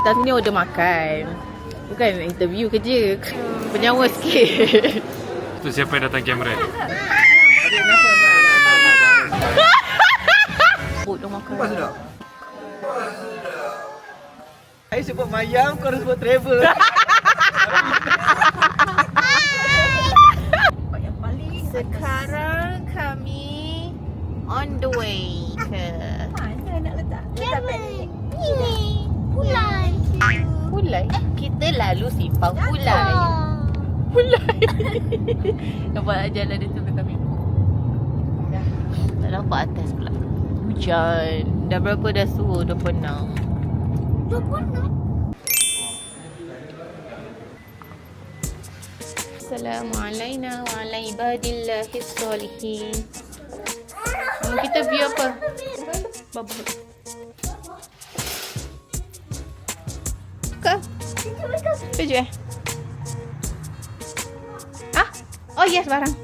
datang sini order makan. Bukan interview kerja. Penyawa sikit. Tu siapa yang datang kamera? Dah makan. Apa sudah? Saya sebut mayam, kau sebut travel. Sekarang kami on the way ke Mana nak letak? Ini Pulai. Pulai. Kita lalu simpang Pulai. Pulai. Nampak jalan dia tu kami ikut. Tak nampak atas pula. Hujan. Dah berapa dah suhu? 26. 26. Assalamualaikum wa ala ibadillahis solihin. Kita view apa? Bubble. Ke? Tujuh eh? Ah? Oh yes, barang.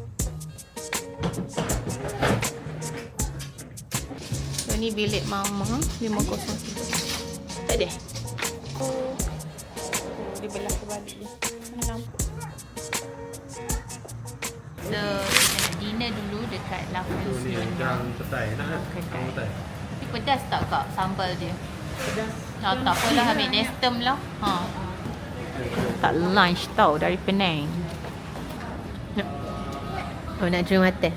So ni bilik mama 503. Tak ada. Oh. Dia belah terbalik ni. Mana lampu? So, kita nak dinner dulu dekat Lafluz London. petai. Nak Kedai. Tapi pedas tak kak sambal dia? Pedas. Tak apalah, ambil nestem lah. Tak lunch tau dari Penang. Oh, nak terima mata.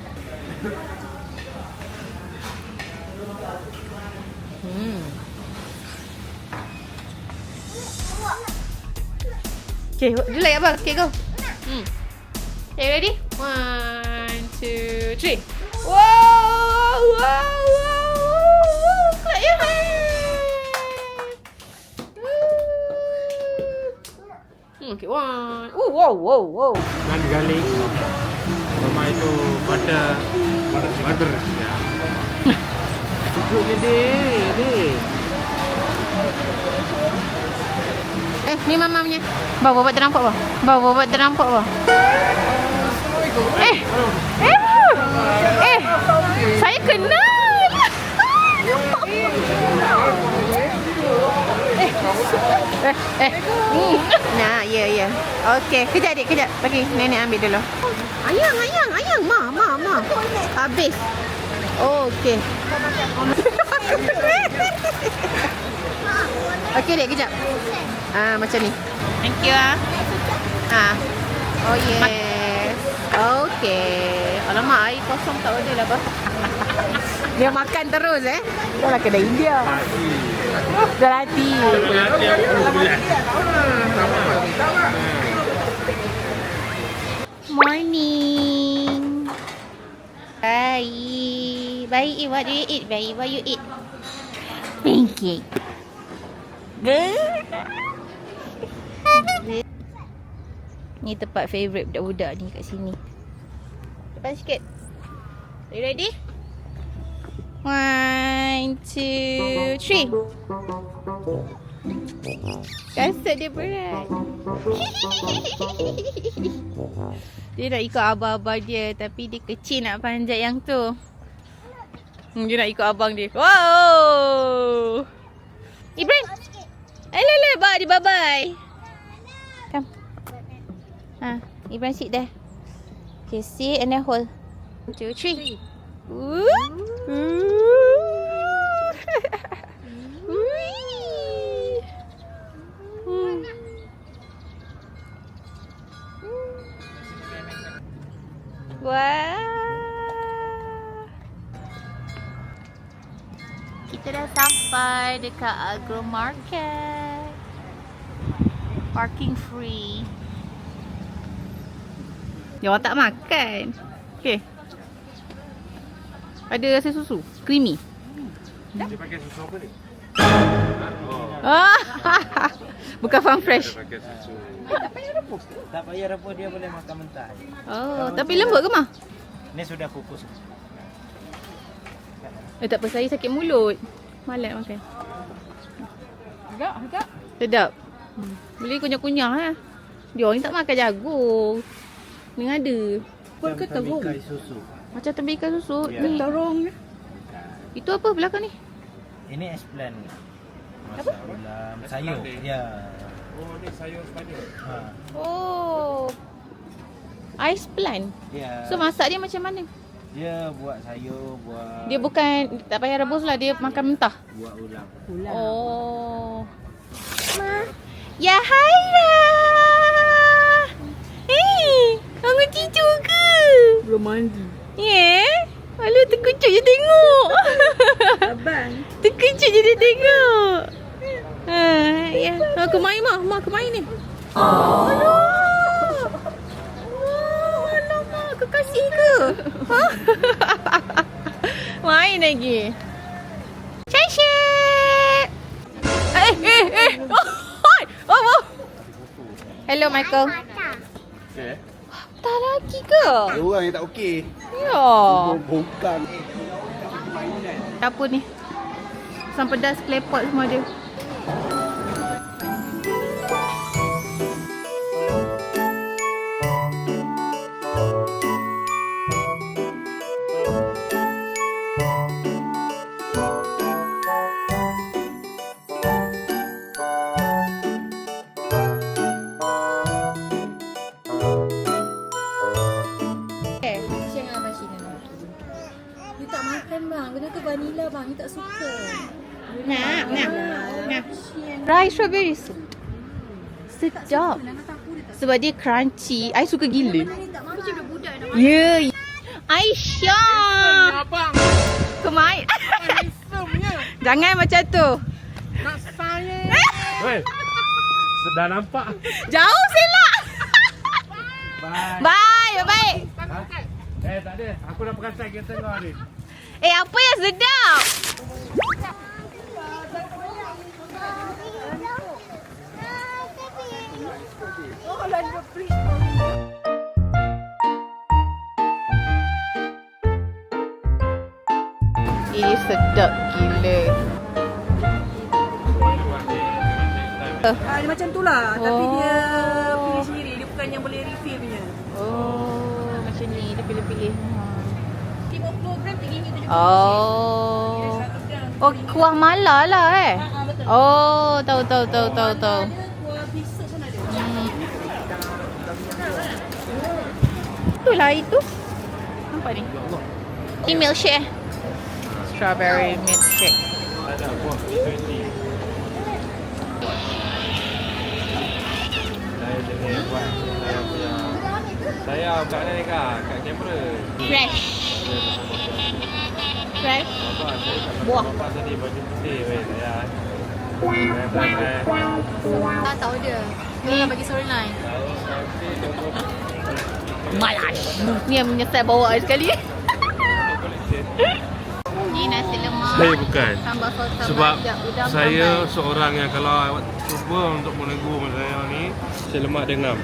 Okay, do you like apa? Okay, go. Okay, ready? 1, 2, 3. Wow! Wow! Wow! Clap your hands! Okay, 1. Oh, wow, wow, wow. Dan garlic. Sama itu butter. Ya. Duduk dia. Ni mama punya. Bawa ternampak bah. Bawa ternampak bah. Saya kenal. Nah, ya. Okey, kejap adik, kejap. Bagi nenek ambil dulu. Ayang. Ma. Habis. Okey. Okey dek, kejap. Macam ni. Thank you Oh yes. Okey. Alamak, air kosong tak order lah bah. Dia makan terus Dah lah kedai India. Dah hati. Morning. Bayi, what do you eat? Bayi, what you eat? Pancake. Ni tempat favourite budak-budak ni kat sini. Depan sikit. Are you ready? 1, 2, 3. Kasut dia berat. Dia nak ikut abang-abang dia, tapi dia kecil nak panjat yang tu. Dia nak ikut abang dia. Wow! Ibrahim. Hello, bye dia bye-bye. Come. Ibrahim sit there. Okay, sit and then hold. 1, 2, 3. Wah. Kita dah sampai dekat Agro Market. Parking free. Dia orang tak makan. Okay. Ada rasa susu. Creamy. Dia pakai susu apa ni? Bukan farm fresh. Dia pakai susu. Tak payah rebus, dia boleh makan mentah. Oh, tapi lembut ke mah? Ni sudah kukus. Tak apa, saya sakit mulut. Malas nak makan. Sedap. Sedap. Boleh kunyah-kunyah Dia orang ni tak makan jagung. Ni ada. Pun ke terung? Susu. Macam tembikai susu. Ya. Ni terung. Itu apa belakang ni? Ini es plan ni. Masak ulam sayur. Ya. Oh, ni sayur sepadan. Ha. Oh. Ice plant. Ya. So masak dia macam mana? Dia buat sayur, buat Dia bukan tak payah rebus lah, dia makan mentah. buat ulam. Oh. Ma. Ya Haira. Bangun tidur ke? Belum mandi. Ya. Alah terkejut je tengok. Abang. Terkejut je dia tengok. Ya. Aku main mah. Mak aku main ni. Alah. Alamak, aku kasih ke? Ha? Main lagi. Cai-cai. Oh. Hello, Michael. Okay. Tak lagi ke? Ada orang yang tak okey. Ya. Bukan. Apa ni? Asam pedas, klepot semua ada. Siang abang Cina. You tak makan bang. Benda tu vanilla bang. You tak suka. Nak. Dry strawberry soup. Sedap. Sebab dia crunchy. I suka gila. Ya. Aisyah. Kemain. Jangan macam tu. Weh. Dah nampak. Jauh silap. Bye. Bye. Tak ada. Aku dah perasan kita tengok ni. Apa yang sedap? Sedap gila. Dia macam tu lah. Tapi Oh. dia pilih sendiri. Dia bukan yang boleh refill punya. Oh, macam ni dia pilih-pilih. 50 gram RM3.70. Oh. 100 gram. Oh, kuah mala lah Betul. Oh, tahu. Ada kuah pisang sana ada. Itulah itu. Nampak ni. Ini milkshake. Strawberry milkshake. Ada buah 20. Saya jenis buat saya punya. Saya buat ni kat kamera. Fresh. Fresh. Bapak saya kat Buah. bapak tadi baju putih weh saya. Saya Tak tahu dia. Dia nak bagi storyline. Malas. Ni yang menyesal bawa sekali. Ni nasi lemak. Saya bukan. Tambah sos Sebab rajak, udang saya sambal. seorang yang kalau awak cuba untuk menegur saya ni, saya lemak dia ngam.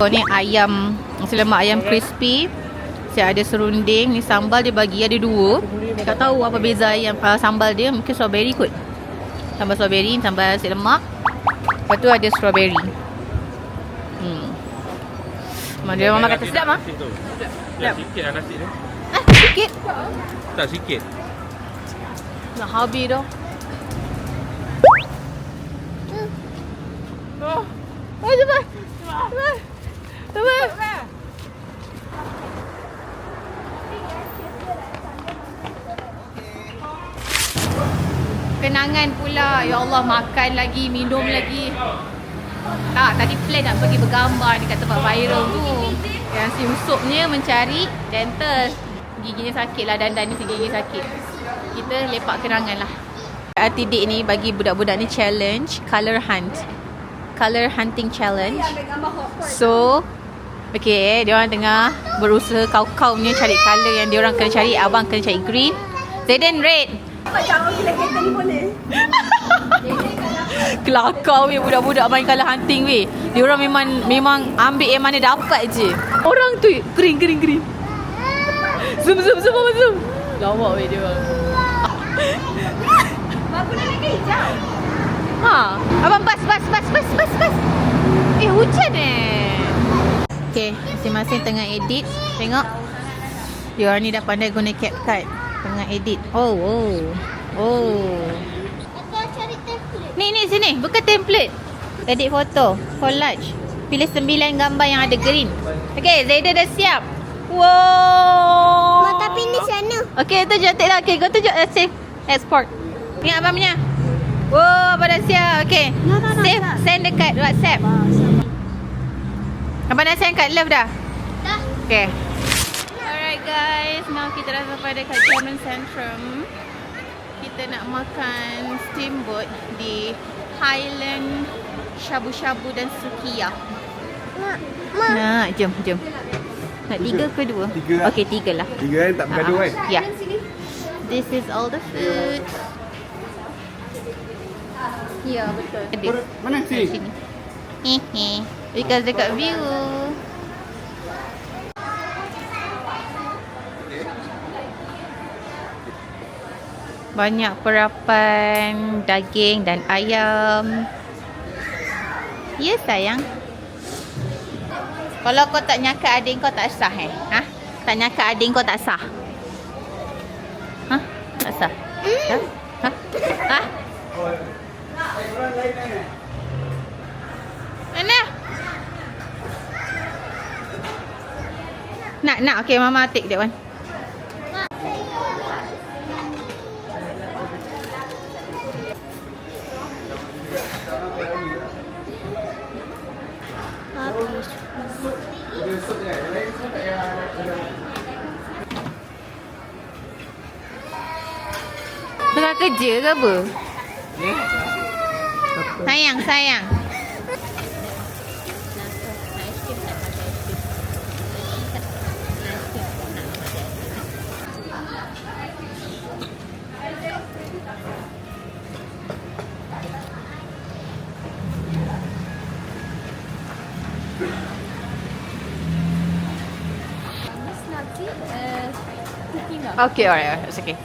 Oh, ni ayam, nasi lemak ayam crispy. Saya ada serunding, ni sambal dia bagi ada dua. Tak tahu apa beza ayam sambal dia, mungkin strawberry kot. Sambal strawberry, sambal nasi lemak. Lepas tu ada strawberry. Dia mama kata sedap mah. Nasi tu. Ya, sikit lah nasi tu. Sikit. Tak sikit. Nak habis dah. Oh, cepat. Cepat. Kenangan pula. Ya Allah, makan lagi, minum lagi. Tak, tadi plan nak pergi bergambar dekat tempat viral tu. Yang si Usopnya mencari dental. Giginya sakit lah, dandan ni si gigi sakit. Kita lepak kenangan lah. RTD ni bagi budak-budak ni challenge color hunt. Color hunting challenge. So, okay, dia orang tengah berusaha kau-kaunya cari color yang dia orang kena cari. Abang kena cari green. Zayden red. Kelakar weh budak-budak main color hunting weh. Dia orang memang ambil yang mana dapat je. Orang tu green. Zoom. Lawak weh dia orang. Bagus nak naik hijau. Ha, abang bas. Hujan Okay, masing-masing tengah edit. Tengok. Dia orang ni dah pandai guna CapCut. Tengah edit. Oh. Oh. Kita cari template. Ni sini. Bukan template. Edit foto. Collage. Pilih 9 gambar yang ada green. Okay, Zaida dah siap. Wow. Mak, tapi ni sana. Okay, tu cantik lah. Okay, kau tunjuk save. Export. Ingat abang punya. Wow, abang dah siap. Okay. Save. Send dekat WhatsApp. Abang dah send kat Love dah? Dah. Okay. Alright guys, now kita dah sampai dekat German Centrum. Kita nak makan steamboat di Highland Shabu-Shabu dan Sukiya. Mak. Nak, jom. Nak 3 ke 2? 3 lah. Okay, 3 lah. 3 kan tak bergaduh kan? Ya. This is all the food. Ya, betul. Mana sini? Sini. Hehe. Because dekat view. Banyak perapan daging dan ayam. Ya sayang. Kalau kau tak nyaka adik kau tak sah Ha? Tak nyaka adik kau tak sah. Ha? Tak sah. Ha? Ha? Ha? Mana? Nak. Okay, mama take that one. Tengah kerja ke apa? Sayang. Okay, alright. It's okay.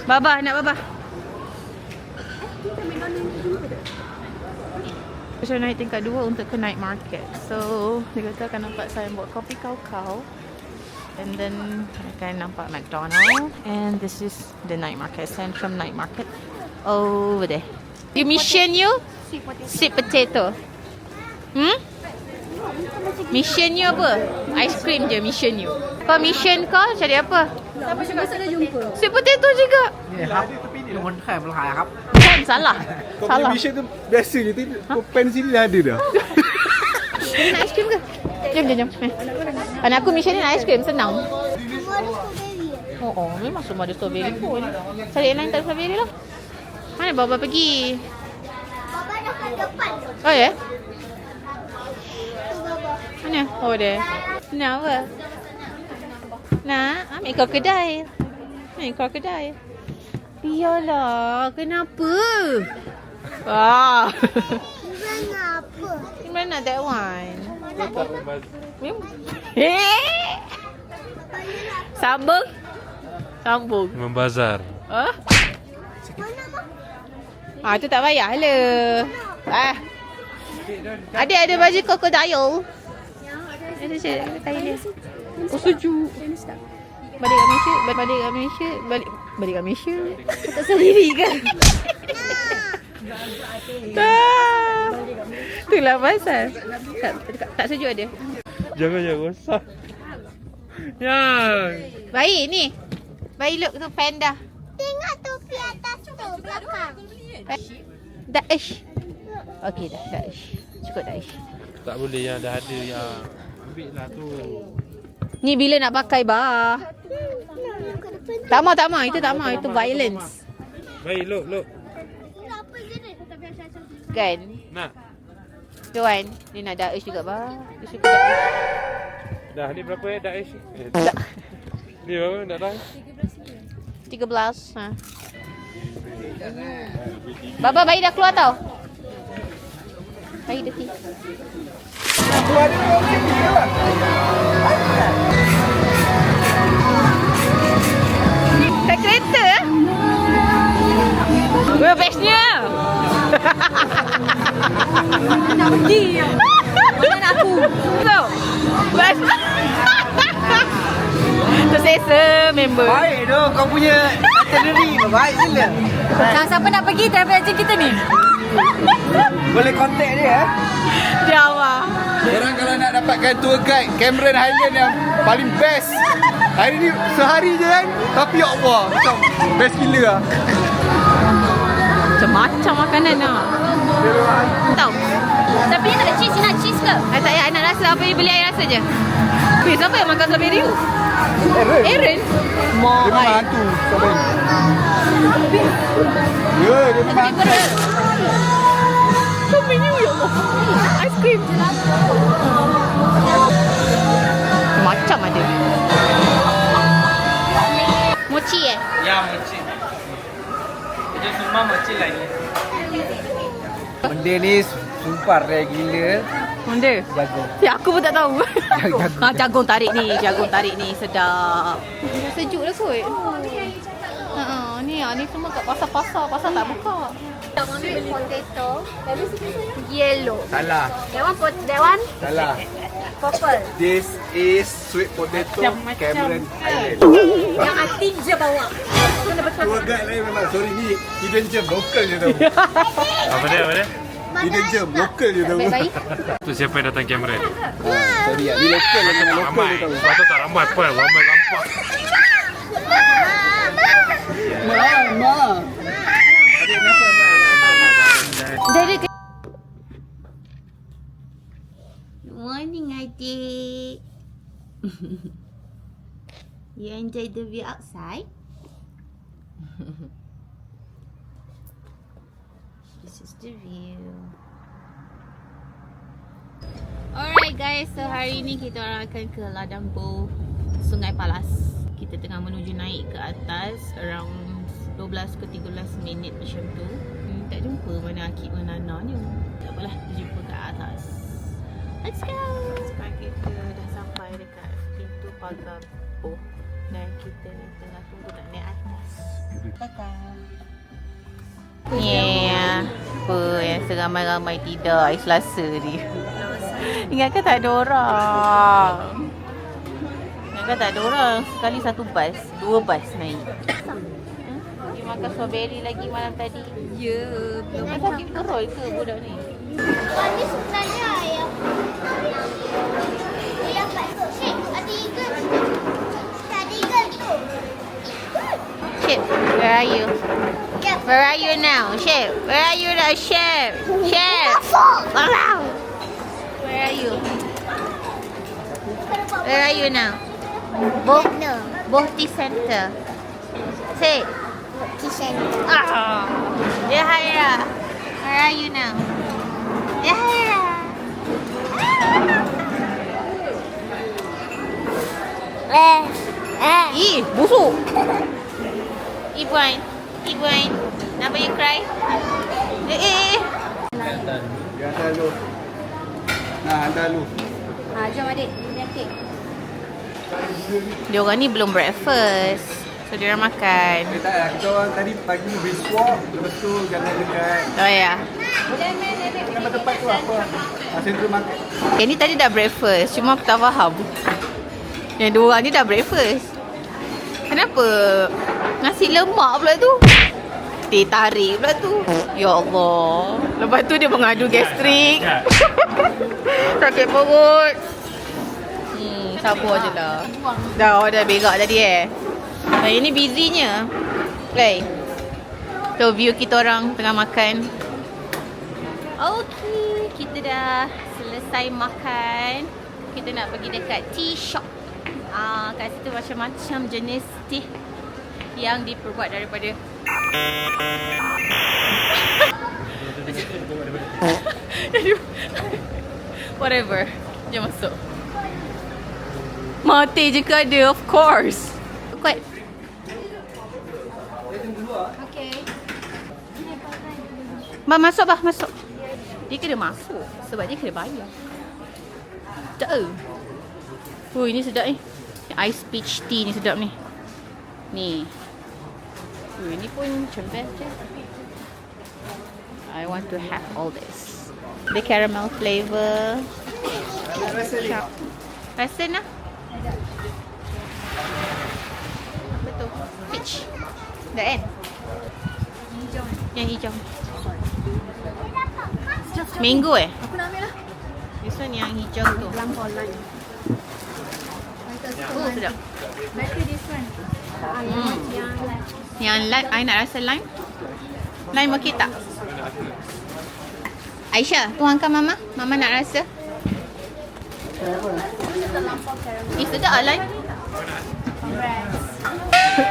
Baba, nak Baba. Saya naik tingkat 2 untuk ke night market. So, dia kata akan nampak saya buat kopi kau-kau. And then akan nampak McDonald. And this is the night market, Centrum Night Market. Over there. You mission you? Sweet potato. Mission you apa? Ice cream je mission you. Kau mission kau cari apa? Apa cakap saya jumpa? Sweet potato juga. นี่ครับลุงคนขายมันขายครับ Kan salah. Kau Salah. punya mission tu biasa je. Kau pen sini dah ada dah. Kau nak ice cream ke? Jom. Anak aku mission ni nak ice cream, senang. Oh, memang semua ada strawberry pun. Cari yang lain tak ada strawberry lah. Mana Baba pergi? Baba dah kat depan. Oh ya? Mana? Oh dia. Nak apa? Nak? Ambil krokodil. Biarlah. Kenapa? Wah. Kenapa? Gimana that one? Sambung. Membazar. Tu tak payah lah. Ada baju krokodil. Ada kain dia. Oh, sejuk. Balik kat Malaysia. Tak sendiri ke? Itulah pasal. Tak sejuk ada. Jangan rosak. Ya. Baik ni. Baik look tu panda. Tengok topi atas tu belakang. Daesh. Okey dah, Daesh. Cukup Daesh. Tak boleh yang dah ada yang. Ambil lah tu. Ni bila nak pakai bah? Tak mau. Itu tak mau. Itu violence. Baik, look. Kan? Nak. Tuan, dia nak Daesh juga bah. Dia suka Daesh. Dah ni berapa Daesh? Ni berapa nak tahu? 13. Ha. Baba bayi dah keluar tau. Bayi dah ti. Tak kereta. Wah, bestnya. Nak pergi. Mana nak aku? So, best. Tersesa member. Baik tu kau punya itinerary. Baik gila. Siapa nak pergi travel agent kita ni? Boleh contact dia Jawa. Korang kalau nak dapatkan tour guide Cameron Highland yang paling best. Hari ni sehari je kan. Tapi ya Allah, macam best gila lah. Macam-macam makanan lah. Tahu. Tapi ni tak ada cheese. Nak cheese ke? Tak payah nak rasa apa yang beli air rasa je. Siapa yang makan strawberry tu? Aaron? Dia memang hantu. Sabar. Ya, dia memang hantu. Kau menu ya Allah. Aiskrim. Macam ada. Mochi Ya, mochi. Itu semua mochi lagi. Benda ni sumpah rare gila. Benda? Jagung. Ya, aku pun tak tahu. Jagung. Jagung tarik ni sedap. Sejuk lah kot. Ni semua kat pasar tak buka. Potato. Yellow. Salah. That one Salah. purple. This is sweet potato Cameron Highland. Yang atin je bawa. Tour guide lain memang. Sorry ni hidden gem local je tau. Apa dia? Hidden gem local je tau. Baik. Tu siapa yang datang kamera? Sorry lah. Ni local je memang local Ramai. je tau. Sebab tu tak ramai apa. Ramai nampak. Ma. Dari Good morning, adik. You enjoy the view outside? This is the view. Alright guys, so hari ni kita orang akan ke Ladang Bo, Sungai Palas. Kita tengah menuju naik ke atas around 12 ke 13 minit macam tu. Tak jumpa mana Akid dan Nana ni. Tak apalah, kita jumpa kat atas. Let's go! Sekarang kita dah sampai dekat pintu pagar Bo dan kita ni tengah tunggu nak naik atas. Yeah. Apa yang seramai-ramai tidak hari Selasa ni. Ingatkan tak ada orang. Ingatkan tak ada orang. Sekali satu bas, 2 bas naik. Dia makan strawberry lagi malam tadi. Ya, Belum sakit perut ke budak ni? Ini sebenarnya ayam. Ayam pasuk. Syed, ada eagle. Ada eagle tu. Shep, where are you? Yes. Where are you now? Shep, where are you now? Shep, Shep. Wow. Where are you? Where are you now? Bohti Center. Say. Kisah. Ah. Yahaya. Where are you now? Yahaya. Ih, busuk. Ibuan. Kenapa you cry? Dia hantar lu. Nah, hantar lu. jom adik. Ni adik. Dia orang ni belum breakfast. So dia orang makan. Tak lah, kita orang tadi pagi brisk walk. Lepas tu jalan dekat Oh ya. nama tempat tu apa? Central Market. Yang ni tadi dah breakfast. Cuma aku tak faham. Yang dua orang ni dah breakfast. Kenapa nasi lemak pula tu? Teh tarik pula tu. Ya Allah. Lepas tu dia mengadu gastrik. Sakit perut. Sabar je lah. Dah berak tadi Nah, ini busynya. So view kita orang tengah makan. Okay, kita dah selesai makan. Kita nak pergi dekat tea shop. Kat situ macam-macam jenis tea yang diperbuat daripada whatever. Jom masuk. Mati je ke ada, of course. Kuat. Okay. Masuk bah, masuk. Dia kena masuk sebab dia kena bayar. Tak. Ini sedap ni. Ice peach tea ni sedap ni. Ni. Ini pun macam best je. I want to have all this. The caramel flavor. Rasa nak? Apa tu? Peach. Dah kan? Yang hijau. Mango Aku nak ambil lah. This one yang hijau tu. Lampau lime. Oh, sedap. Better this one. Yang lime. Yang lime, I nak rasa lime. Lime okey tak? Aisyah, tuangkan Mama. Mama nak rasa. Sedap lah lime.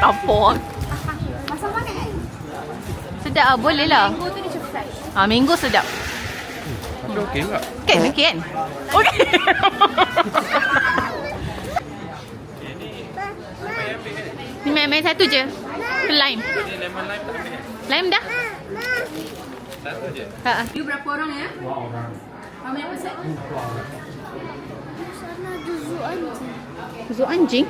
Apa? Masam mana kan? Sedap lah, boleh lah. Mango tu dia macam fresh. Mango sedap. Okey enggak? Kan, okey kan? Okey. Ni main satu je. Lime. Ini lemon lime tak ambil. Lime dah? Satu je. You berapa orang ya? How many percent? Sana ada zoo anjing. Zoo anjing?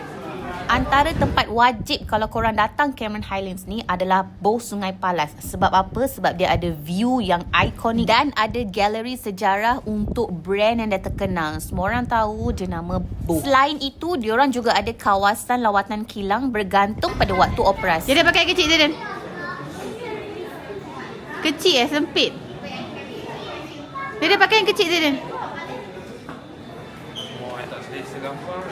Antara tempat wajib kalau korang datang Cameron Highlands ni adalah bawah Sungai Palas. Sebab apa? Sebab dia ada view yang ikonik dan ada galeri sejarah untuk brand yang dah terkenal. Semua orang tahu jenama Bow. Selain itu, diorang juga ada kawasan lawatan kilang bergantung pada waktu operasi. Jadi pakai kecil je, Dan? Kecil sempit. Dia pakai yang kecil je, Dan? Oh, I tak selesa gambar.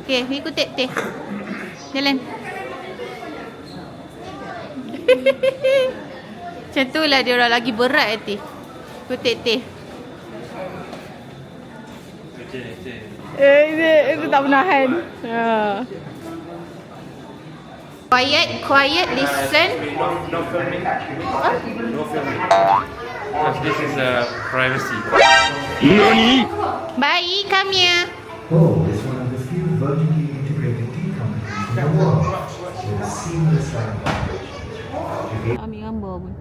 Okay, ikut teh. Jalan. Macam tu lah dia orang lagi berat teh. Ikut teh. Itu tak menahan. Quiet, listen. No filming. No filming. Because this is privacy. Bayi, come here. Bow is one of the few vertically integrated tea companies in the world with a seamless line of operations. Ambil gambar pun.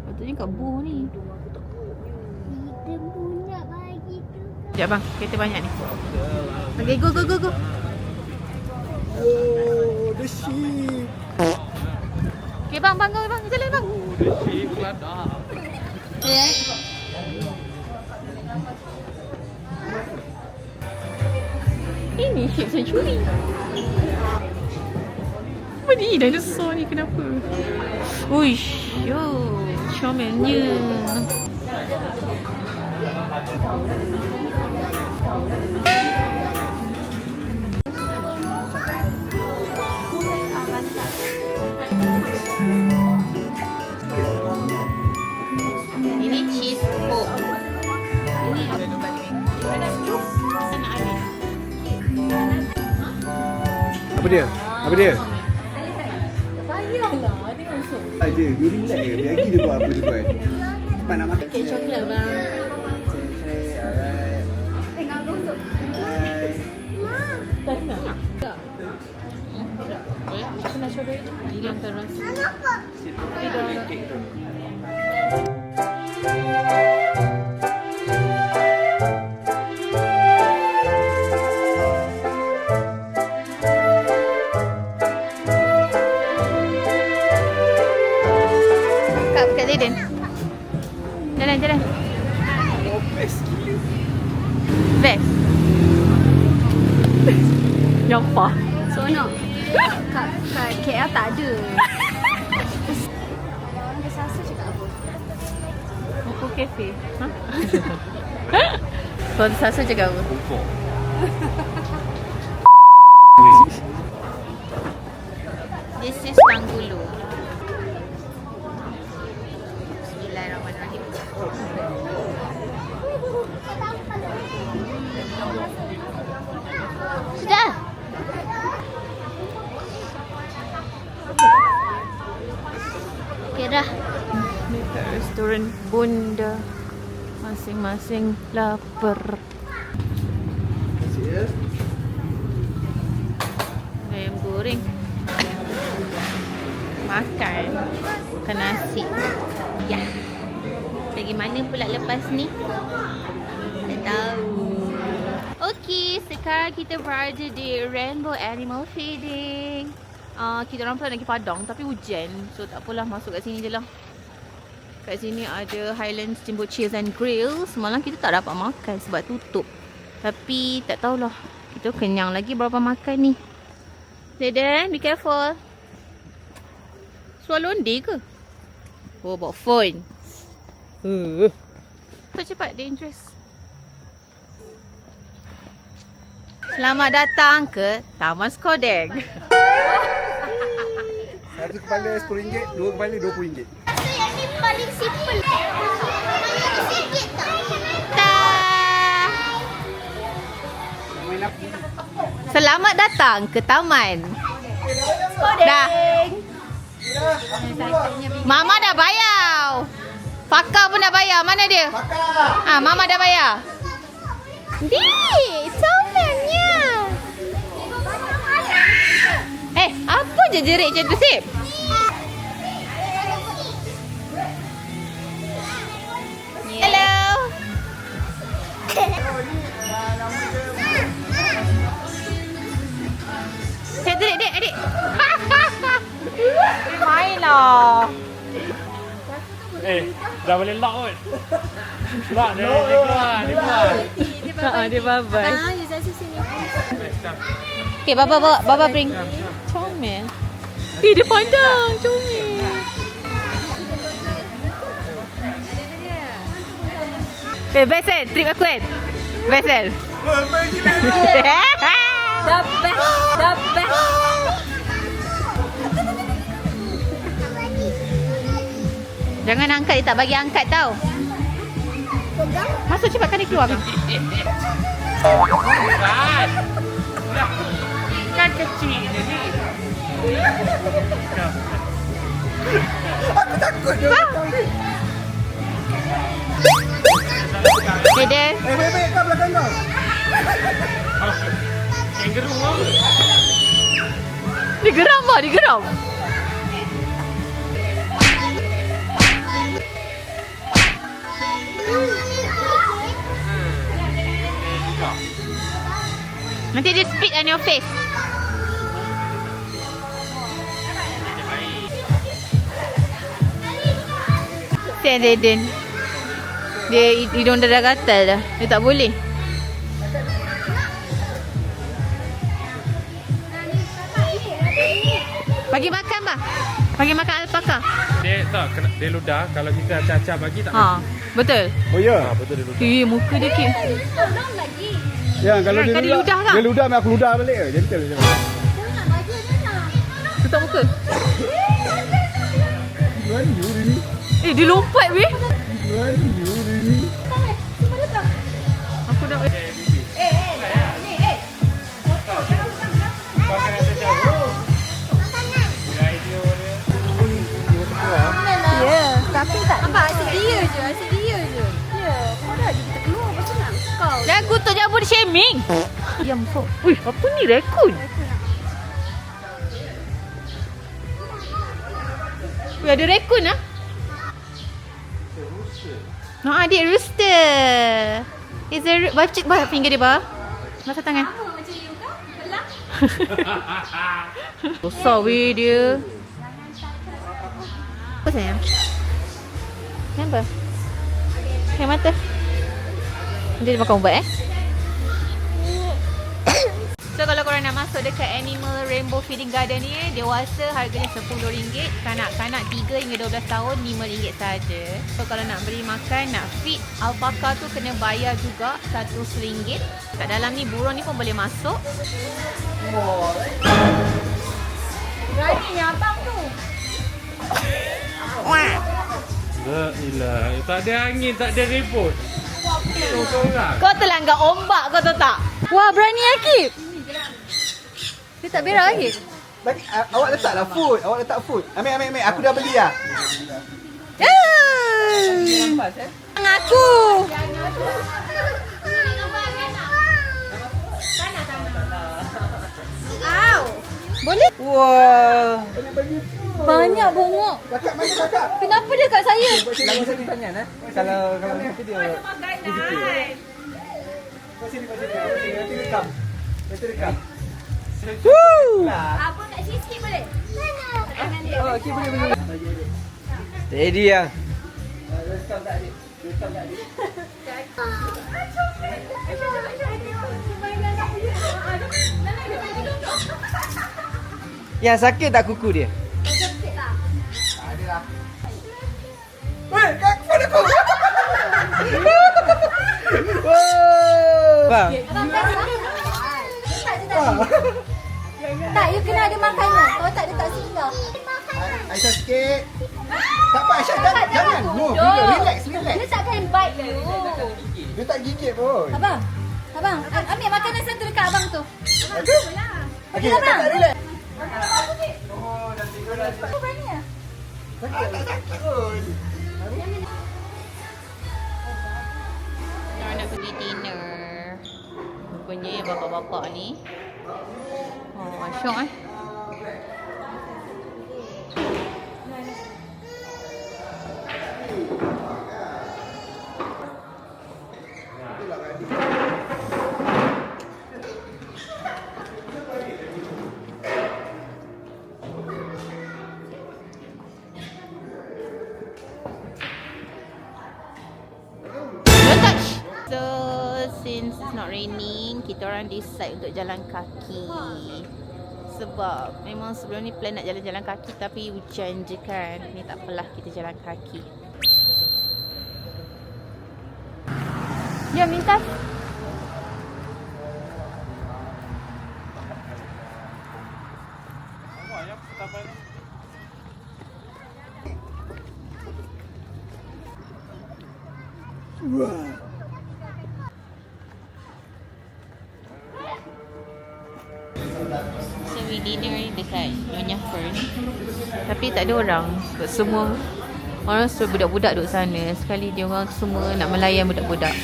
Patutnya kat Bow ni. Kita punya bagi tu. Sekejap bang, kereta banyak ni. Okay, go. Oh, the sheep. Okay bang, jalan bang. The sheep kelada. Ini sheep sanctuary. Apa ni dinosaur ni kenapa? Uish, comelnya. Ini cheese pork. Ini Apa dia? Payahlah, dia masuk. Aja, you relax je. Biar lagi dia buat apa dia buat. Cepat nak makan. Kek coklat bang. Alright. Tengah masuk. Tak nak. Tak. Aku nak cuba itu. Ini antara rasa. Kat Leden. Jalan. Oh, best gila. Best. Yang apa? Seronok. Kat KL tak ada. Orang kesasa cakap apa? Buku kafe. Tuan Sasa cakap apa? Pupuk. This is Tanggulu. Bismillahirrahmanirrahim. Sudah. Okay dah. Dekat restoran Bunda. Masing-masing lapar. Ayam goreng. Makan. Makan nasi. Ya. Pergi mana pula lepas ni? Tak tahu. Okey, sekarang kita berada di Rainbow Animal Feeding. Kita orang plan nak pergi Padang tapi hujan. So tak apalah, masuk kat sini je lah. Kat sini ada Highland Steamboat Chills and Grill. Semalam kita tak dapat makan sebab tutup. Tapi tak tahulah. Kita kenyang lagi berapa makan ni. Zayden, be careful. Suara londe ke? Oh, bawa phone. So cepat, dangerous. Selamat datang ke Taman Skodeng. Satu kepala RM10, dua kepala RM20. So yang ni paling simple. Sikit tak? Selamat datang ke Taman Skodeng. Mama dah bayar. Fakar pun dah bayar. Mana dia? Fakar. Mama dah bayar. Tamannya. Apa je jerit macam tu, Sip? Hello. Adik. Main lah. Dah boleh lock kot. Lock dia keluar. Dia bye-bye. You just sini. Okay, Baba bring. Comel. Dia pandang. Comel. Vesel, trip aku kan? Vesel. The best. Jangan angkat, dia tak bagi angkat tau. Masuk cepat, kan dia keluar kan? Kan kecil je ni. Aku takut dia. Dede. Baik kau belakang kau. Kangaroo apa? Dia geram lah, dia geram. Nanti dia spit on your face. Kesian Zayden. Dia hidung dah gatal dah. Dia tak boleh. Bagi makan bah. Bagi makan alpaka. Dia tak kena, dia ludah. Kalau kita acah-acah bagi tak Betul. Oh ya. betul dia ludah. Muka dia cute. Ya, kalau Kan dia ludah kan? Dia ludah, aku ludah balik ke? Gentle je. Tutup muka. Tuan you ni. Dia lompat weh. Tuan you ni. Aku dah Tapi tak nampak asyik dia je. Ya, kau dah je kita keluar macam nak kau. Jangan kutuk jangan body shaming. Diam kau. Ui, apa ni rekod? Weh, ada rekod ah? Adik rooster. Is there bawa finger dia bah. Masa tangan. Macam you kau? Belah. Besar weh dia. Apa sayang? Kenapa? Yang mata. Dia makan ubat So kalau korang nak masuk dekat Animal Rainbow Feeding Garden ni, dewasa harganya RM10, kanak-kanak 3 hingga 12 tahun RM5 saja. So kalau nak beri makan, nak feed alpaka tu kena bayar juga RM100. Kat dalam ni burung ni pun boleh masuk. Beraninya abang tu. La ilah. Tak ada angin, tak ada ribut. Sorang. Kau terlanggar ombak, kau tahu tak? Wah, berani Akib. Dia tak berak lagi. Bagi, awak letaklah food. Awak letak food. Ambil. Aku dah beli lah. Dengan aku. Boleh? Wah. Banyak bongok. Kakak, mari kakak. Kenapa dia kat saya? Lagi satu pertanyaan Kalau nanti dia Sini. Nanti rekam. Apa kat sini sikit boleh? Oh, okey boleh. Steady yang. Rekam tak adik. Yang sakit tak kuku dia? Sikit lah. Adalah. Weh, kat phone aku. Wow. Bang. Abang best lah. Tak, you kena ada makanan. Kalau tak, dia tak singgah. Aisyah sikit. Tak apa Aisyah, jangan. No, relax. Dia takkan bite you. Dia tak gigit pun. Abang, ambil makanan satu dekat abang tu. Okey, tak relax. Apa berani lah? Tak sakit pun. Kita nak pergi dinner. Rupanya yang bapak-bapak ni. Oh, asyik So, since it's not raining, kita orang decide untuk jalan kaki. Sebab memang sebelum ni plan nak jalan-jalan kaki tapi hujan je kan. Ni tak apalah, kita jalan kaki. Jom, lintas. So we dinner dekat Nyonya Fern. Tapi tak ada orang. Sebab semua orang suruh budak-budak duduk sana. Sekali dia orang semua nak melayan budak-budak.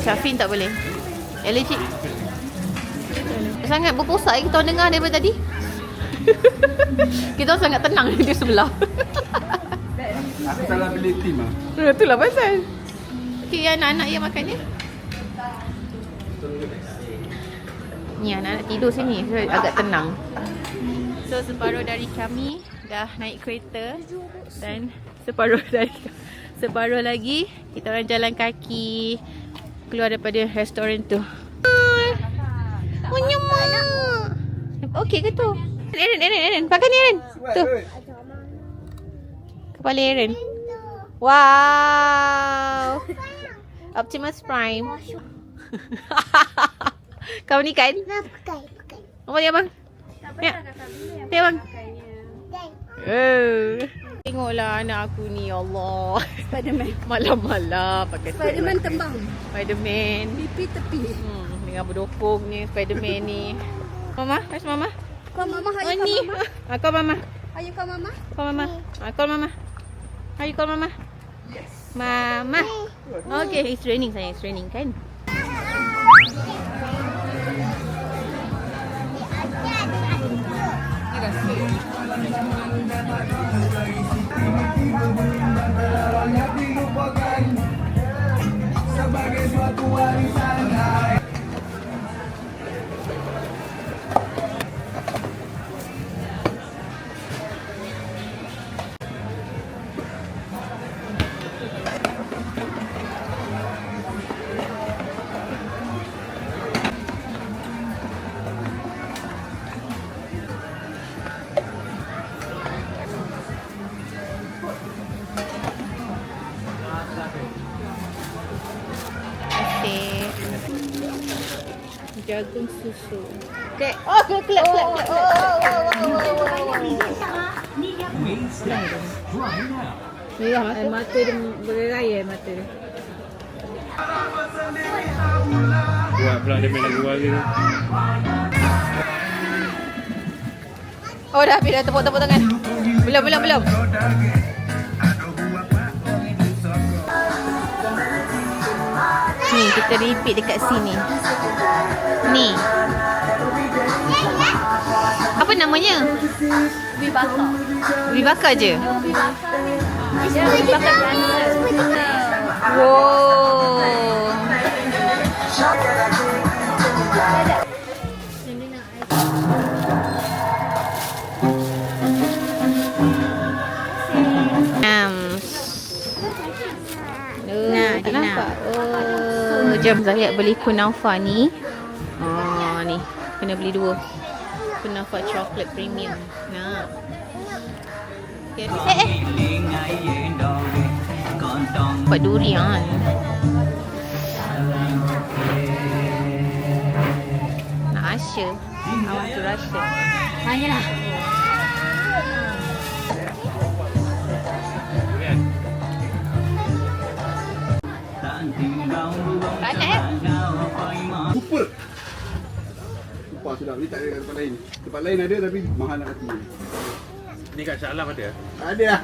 Syafin tak boleh. Allergic. Sangat berposak kita orang dengar daripada tadi. Kita orang sangat tenang di sebelah. Aku salah beli tim ah. Itulah pasal. Okay, anak-anak yang makan ni. Ni anak-anak tidur sini, so agak tenang. So separuh dari kami dah naik kereta dan separuh lagi kita orang jalan kaki keluar daripada restoran tu. Punya mak. Okey ke tu? Eren, pakai ni Eren. Tu. Kepala Eren. Wow. Optimus Prime. Kau ni kan? Pakai. Apa dia bang? Ya. Dia bang. Tengoklah anak aku ni, ya Allah. Spiderman. Malam-malam pakai Spiderman tembang. Spiderman. Pipi tepi. Dengan berdokong ni Spiderman ni. Mama, where's mama? Kau mama, Oh ayo ni. kau mama. Call mama. Ayo kau mama. Call mama. Call mama. Ayo call mama. Yes. Mama. Okay, it's raining sayang. It's raining kan? Okay. jagung susu. Okay. Oh, clap. Mata dia beraya mata dia. Buat pula dia main lagu lagi tu. Oh, dah habis dah tepuk tangan. Belum. Ni, kita repeat dekat sini. Ni. Apa namanya? Ubi bakar. Ubi bakar je? Ubi bakar biasa. Wow. Nah, dia nampak. Oh, jom Zahid beli kunafa ni. Oh, ni. Kena beli 2. Kunafa chocolate premium. Nah. Okay. Dapat durian. Nak Asya. I want to Russia. Banyak lah. Super. Super sedap. Ni tak ada kat tempat lain. Tempat lain ada tapi mahal nak hati. Ni kat Shah Alam ada? Tak ada lah.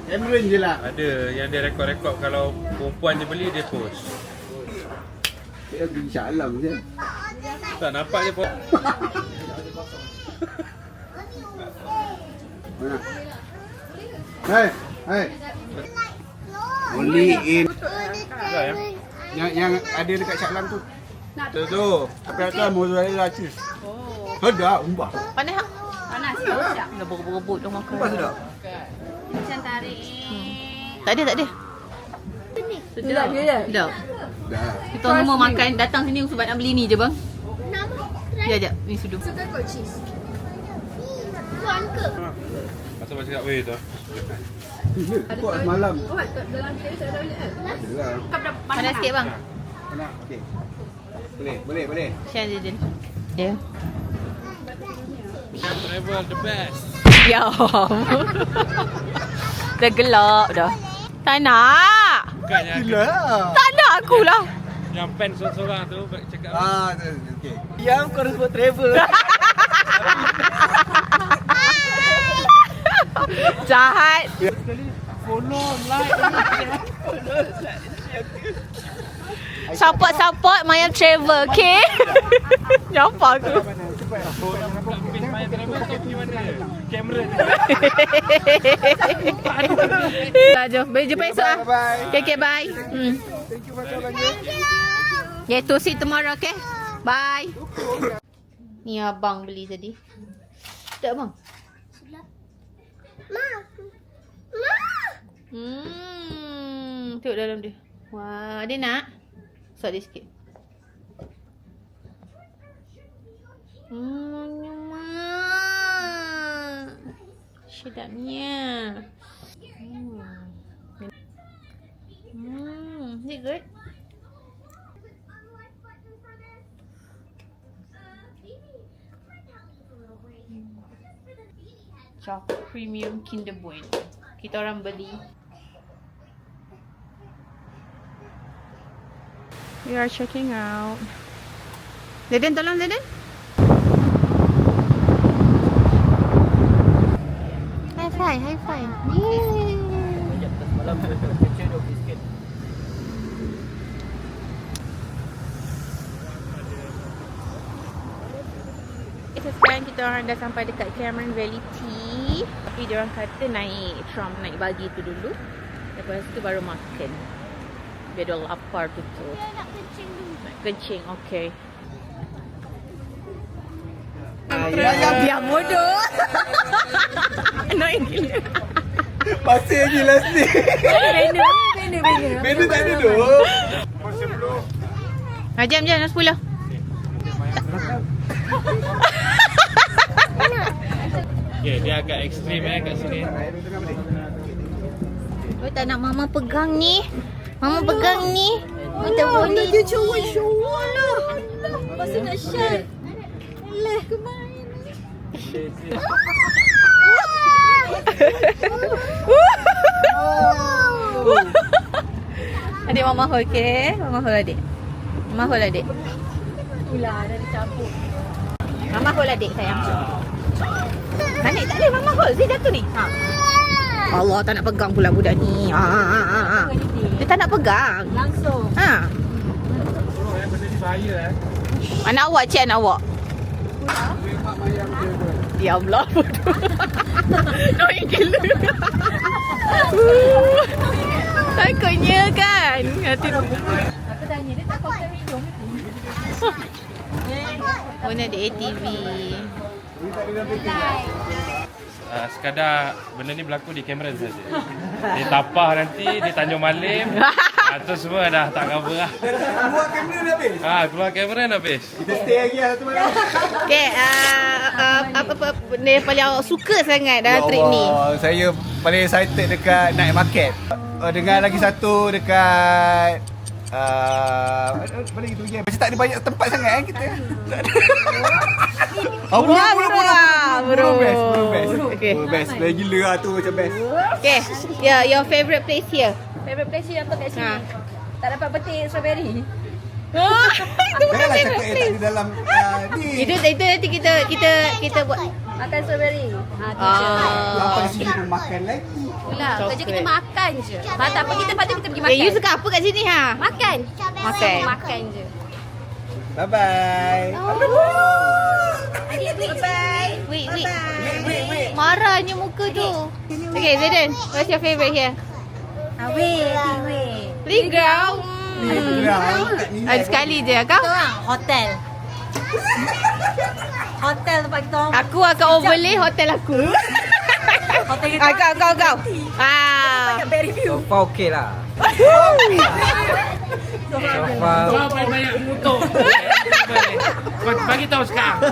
Cameron je lah. Ada yang dia rekod-rekod kalau perempuan dia beli dia post. Saya pergi Shah Alam je. Tak nampak je pun. Mana? Hai. Only in yang ada dekat Shah Alam tu. Tu. Apa kata mozzarella cheese. Oh. Sedap, umbah. Panas tak? Panas. Sedap. Dah berebut-berebut dah makan. Umbah sedap. Macam tarik. Tak ada. Sedap. Sedap. Dah. Kita semua makan datang sini sebab nak beli ni je bang. Sekejap. Ni sudu. Tuan ke? Pasal macam kat way tu. Kuat semalam. Dalam dia tak ada toilet kan? Panas sikit bang. Nak, okey. Boleh. Share je dia. Ya. Travel the best. Ya. Dah gelap dah. Tak nak. Bukannya Tak nak aku lah. yang pen seorang-seorang tu cakap okey. Yang kau harus buat travel. Jahat. follow, like. Support Maya Travel, okay? Nampak aku. Kamera. Dah jom. Boleh jumpa esok lah. Okay, bye. Thank you pasal belanja. Yeah, to see tomorrow, okay? Bye. Ni abang beli tadi. Tak bang? Tengok dalam dia. Wah, dia nak. Sok dia sikit. Sedapnya. Is it good? Chocolate premium Kinder Bueno. Kita orang beli. We are checking out. Deden, tolong Deden. High five. Yay. Sekarang kita orang dah sampai dekat Cameron Valley Tea. Tapi dia orang kata naik tram, naik bagi tu dulu. Lepas tu baru makan. Biar dia lapar tu. Nak kencing dulu. Nak kencing, okay. Biar bodoh. Annoying gila. Masih lagi last ni. Benda tak ada tu. Jam 10. Okay, dia agak ekstrim kat sini. Oh, tak nak mama pegang ni. Mama pegang ni. Oh, tak boleh. Dia cowok lah. Lepas tu nak shot. Leh, kemain. Adik mama hold, okay? Mama hold adik. Mama hold adik. Ulah, dah dicampur. Mama hold adik sayang. Adik tak boleh mama hold. Dia jatuh ni. Ha. Allah, tak nak pegang pula budak ni. Dia tak nak pegang. Langsung. Ha. Anak awak, cik anak awak. Ya Allah, bodoh. Noin gila. Takutnya kan. Hati Aku tanya, dia tak pakai minum ke? Oh, ni ada ATV. Sekadar benda ni berlaku di Cameron saja. Di Tapah nanti, di Tanjung Malim. Tu semua dah tak cover lah. Keluar kamera dah habis. Keluar Cameron habis. Kita stay lagi lah satu malam. Okay, apa benda yang paling awak suka sangat dalam trip ni? Saya paling excited dekat night market. Dengan lagi satu dekat apa lagi tu je. Macam tak ada banyak tempat sangat kan kita. Burung best. Okay. Best. Lagi gila lah tu macam best. Okay, yeah, your favourite place here? Favorite place you apa kat sini? Ha. Tak dapat petik strawberry. Itu bukan Janganlah favourite cakap yang tak place. ada dalam ni. Itu nanti kita buat. Makan strawberry. Ha, tu je. Apa di sini pun makan lagi. Pula, kerja kita Chocolate. makan je. Tak apa kita patut kita pergi Okay, you makan. suka apa kat sini ha? Makan. Makan. Makan je. Bye bye. Bye. Wait. Marahnya muka tu. Okay, Zayden, what's your favourite here? Playground. Ada sekali je kau? Hotel. Hotel tempat kita orang. Aku akan overlay hotel aku. Hotel kita. Kau. Bad review. Sofa okey lah. Sofa Banyak motor. Bagi tahu sekarang.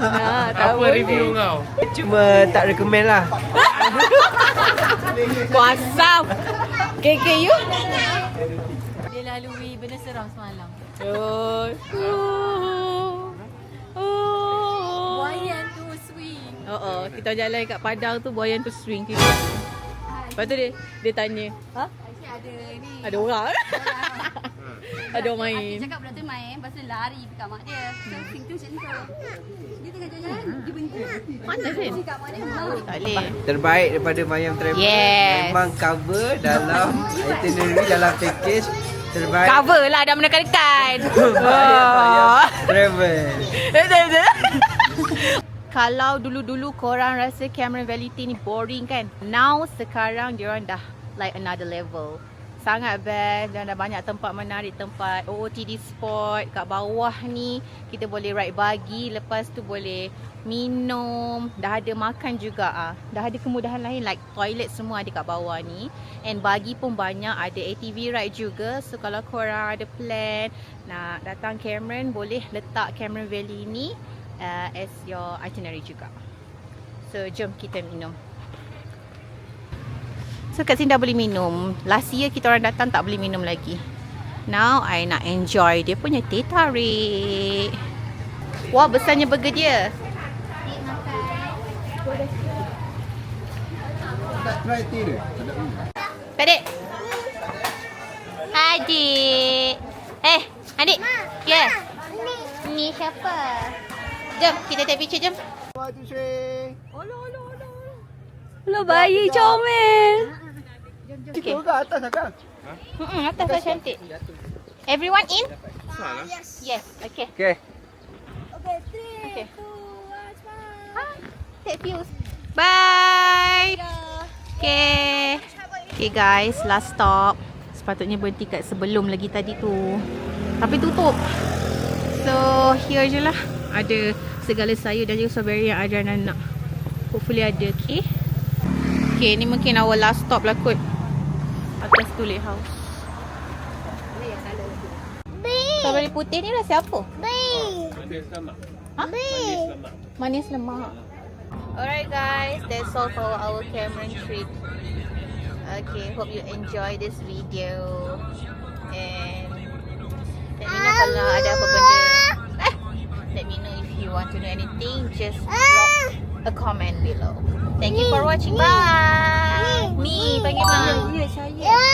Apa review kau? cuma tak recommend lah. Kau asam. Okay, you? Dia lalui benda seram semalam. Buayan tu swing. Kita jalan kat Padang tu, buayan tu swing kita. Lepas tu dia tanya, ha? Ada ni. Ada orang? Ada orang main. Cakap budak tu main, lepas tu lari dekat mak dia. Swing tu macam tu. Dia tengah jalan, dia berhenti. Mana Fin? Dekat mak dia, mak. Tak boleh. Terbaik daripada Mayam Travel. Yes. Memang cover dalam itinerary, dalam package. Terbaik. Cover lah, dah menekan-nekan. Mayam Travel. Kalau dulu-dulu korang rasa Cameron Valley ni boring kan? Now sekarang diorang dah like another level. Sangat best dan dah banyak tempat menarik, tempat OOTD spot kat bawah ni. Kita boleh ride buggy, lepas tu boleh minum, dah ada makan juga Dah ada kemudahan lain like toilet semua ada kat bawah ni. And buggy pun banyak, ada ATV ride juga. So kalau korang ada plan nak datang Cameron, boleh letak Cameron Valley ni as your itinerary juga. So jom kita minum. So kat sini dah boleh minum. Last year kita orang datang tak boleh minum lagi. Now I nak enjoy dia punya teh tarik. Wah, besarnya burger dia. Try tea dia. Adik. Adik. Adik. Ya. Ni siapa? Jom kita take picture jom. What to say? Lo bayi comel. Kita orang atas lah kan? Atas dah cantik. Everyone in? Yes. Okay. Okay. Okay. Take views. Bye. Okay. Okay guys, last stop. Sepatutnya berhenti kat sebelum lagi tadi tu, tapi tutup. So here je lah. Ada segala sayur dan juga strawberry yang Adrian nak. Hopefully ada. Okay. Okay, ni mungkin our last stop lah kot. Atas tu lake house. Strawberry putih ni lah siapa? Manis lemak. Ha? Manis lemak. Alright guys, that's all for our Cameron trip. Okay, hope you enjoy this video. And let me know kalau ada apa benda. Let me you want to know anything, just drop a comment below. Thank you for watching. Bye. Mi, bagi bang. Ya, saya.